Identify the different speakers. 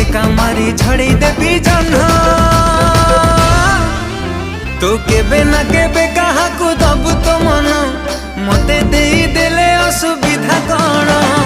Speaker 1: टेका मारी झड़े देवी जन्ह तू केबे ना केबे कहा को दबु तो मन मते देई देले असुविधा कण।